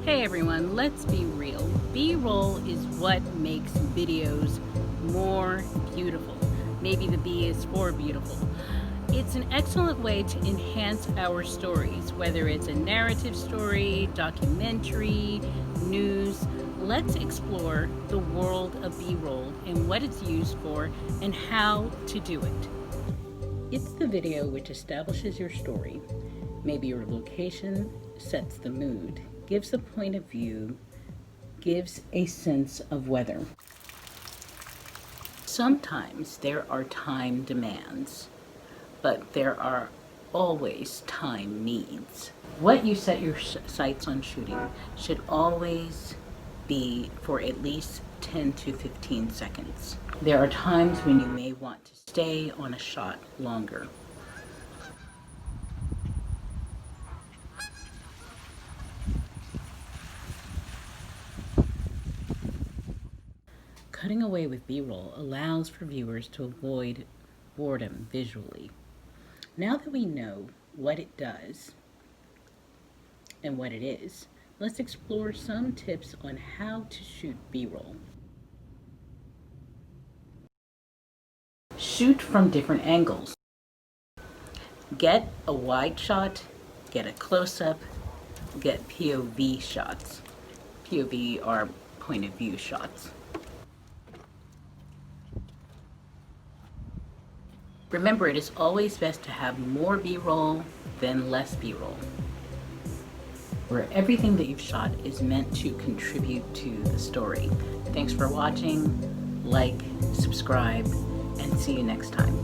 Hey everyone, let's be real. B-roll is what makes videos more beautiful. Maybe the B is for beautiful. It's an excellent way to enhance our stories, whether it's a narrative story, documentary, news. Let's explore the world of B-roll and what it's used for and how to do it. It's the video which establishes your story. Maybe your location, sets the mood, gives a point of view, gives a sense of weather. Sometimes there are time demands, but there are always time needs. What you set your sights on shooting should always be for at least 10 to 15 seconds. There are times when you may want to stay on a shot longer. Cutting away with B-roll allows for viewers to avoid boredom visually. Now that we know what it does and what it is, let's explore some tips on how to shoot B-roll. Shoot from different angles. Get a wide shot, get a close-up, get POV shots. POV are point of view shots. Remember, it is always best to have more B-roll than less B-roll, where everything that you've shot is meant to contribute to the story. Thanks for watching, like, subscribe, and see you next time.